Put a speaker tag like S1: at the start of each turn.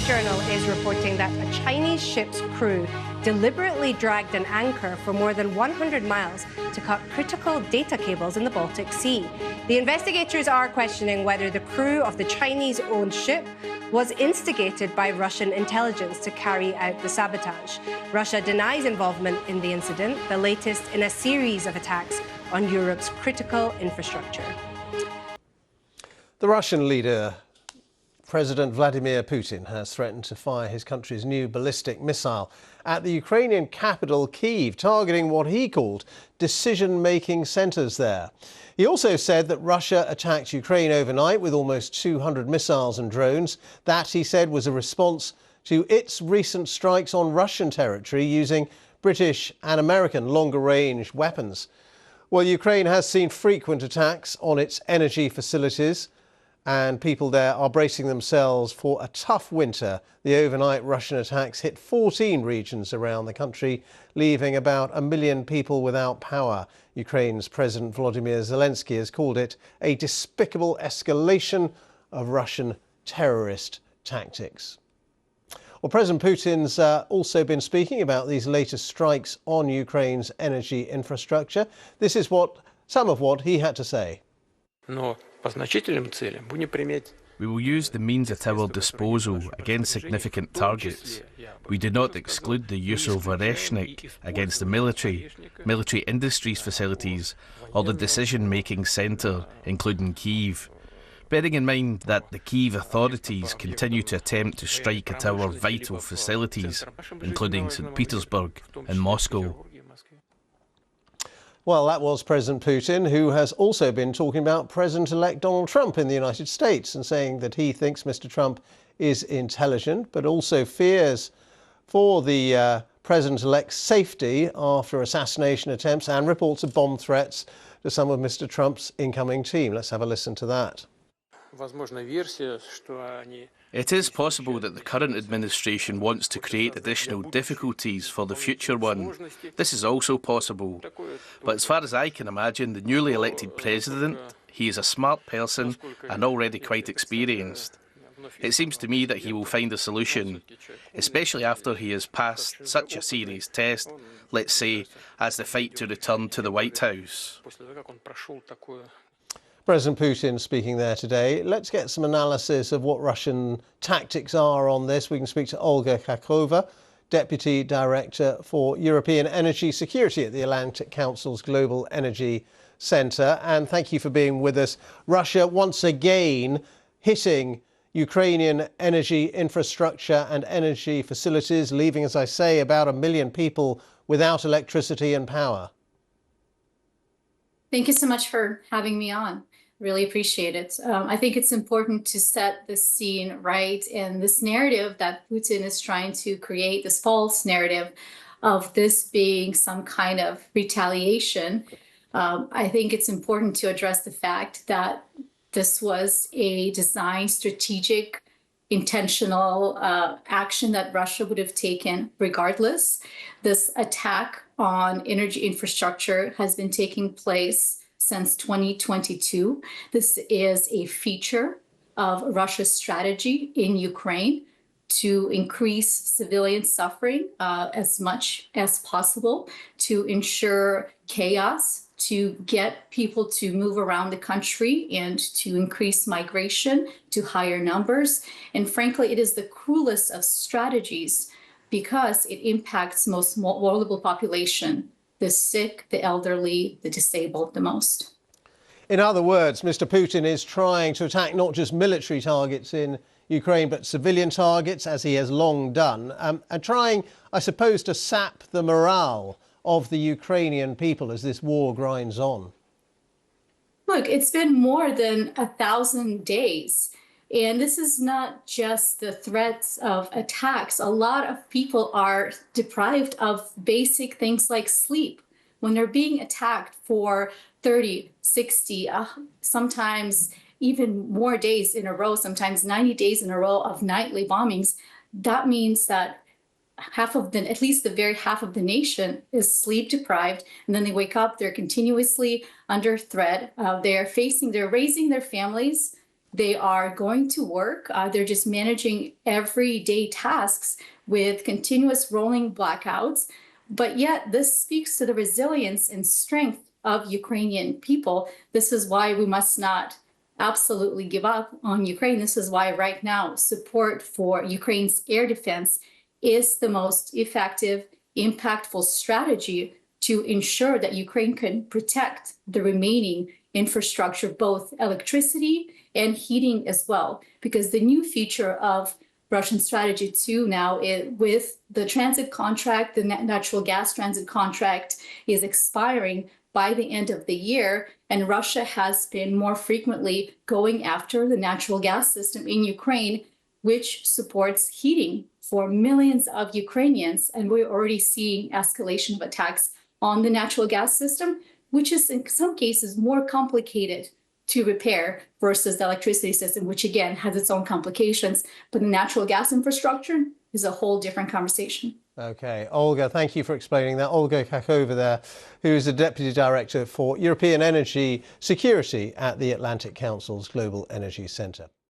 S1: Street Journal is reporting that a Chinese ship's crew deliberately dragged an anchor for more than 100 miles to cut critical data cables in the Baltic Sea. The investigators are questioning whether the crew of the Chinese-owned ship was instigated by Russian intelligence to carry out the sabotage. Russia denies involvement in the incident, the latest in a series of attacks on Europe's critical infrastructure.
S2: The Russian leader, President Vladimir Putin, has threatened to fire his country's new ballistic missile at the Ukrainian capital, Kyiv, targeting what he called decision-making centres there. He also said that Russia attacked Ukraine overnight with almost 200 missiles and drones. That, he said, was a response to its recent strikes on Russian territory using British and American longer-range weapons. Well, Ukraine has seen frequent attacks on its energy facilities, and people there are bracing themselves for a tough winter. The overnight Russian attacks hit 14 regions around the country, leaving about 1 million people without power. Ukraine's President Volodymyr Zelensky has called it a despicable escalation of Russian terrorist tactics. Well, President Putin's also been speaking about these latest strikes on Ukraine's energy infrastructure. This is some of what he had to say.
S3: We will use the means at our disposal against significant targets. We do not exclude the use of Oreshnik against the military industries facilities, or the decision-making centre, including Kyiv. Bearing in mind that the Kyiv authorities continue to attempt to strike at our vital facilities, including St. Petersburg and Moscow.
S2: Well, that was President Putin, who has also been talking about President-elect Donald Trump in the United States and saying that he thinks Mr. Trump is intelligent, but also fears for the President-elect's safety after assassination attempts and reports of bomb threats to some of Mr. Trump's incoming team. Let's have a listen to that.
S3: It is possible that the current administration wants to create additional difficulties for the future one. This is also possible. But as far as I can imagine, the newly elected president, he is a smart person and already quite experienced. It seems to me that he will find a solution, especially after he has passed such a serious test, let's say, as the fight to return to the White House.
S2: President Putin speaking there today. Let's get some analysis of what Russian tactics are on this. We can speak to Olga Kakova, Deputy Director for European Energy Security at the Atlantic Council's Global Energy Centre. And thank you for being with us. Russia once again hitting Ukrainian energy infrastructure and energy facilities, leaving, as I say, about 1 million people without electricity and power.
S4: Thank you so much for having me on. Really appreciate it. I think it's important to set the scene right, and this narrative that Putin is trying to create, this false narrative of this being some kind of retaliation. I think it's important to address the fact that this was a designed, strategic, intentional action that Russia would have taken regardless. This attack on energy infrastructure has been taking place since 2022. This is a feature of Russia's strategy in Ukraine to increase civilian suffering as much as possible, to ensure chaos, to get people to move around the country and to increase migration to higher numbers. And frankly, it is the cruelest of strategies because it impacts most vulnerable population, the sick, the elderly, the disabled the most.
S2: In other words, Mr. Putin is trying to attack not just military targets in Ukraine, but civilian targets, as he has long done, and trying, I suppose, to sap the morale of the Ukrainian people as this war grinds on.
S4: Look, it's been more than 1,000 days. And this is not just the threats of attacks. A lot of people are deprived of basic things like sleep. When they're being attacked for 30, 60, sometimes even more days in a row, sometimes 90 days in a row of nightly bombings, that means that at least the very half of the nation is sleep deprived. And then they wake up, they're continuously under threat. They're raising their families They are going to work. They're just managing everyday tasks with continuous rolling blackouts. But yet this speaks to the resilience and strength of Ukrainian people. This is why we must not absolutely give up on Ukraine. This is why right now support for Ukraine's air defense is the most effective, impactful strategy to ensure that Ukraine can protect the remaining infrastructure, both electricity and heating as well. Because the new feature of Russian strategy too now is with the transit contract, the natural gas transit contract is expiring by the end of the year, and Russia has been more frequently going after the natural gas system in Ukraine, which supports heating for millions of Ukrainians. And we're already seeing escalation of attacks on the natural gas system, which is in some cases more complicated to repair versus the electricity system, which again has its own complications. But the natural gas infrastructure is a whole different conversation.
S2: OK, Olga, thank you for explaining that. Olga Kakova there, who is the Deputy Director for European Energy Security at the Atlantic Council's Global Energy Centre.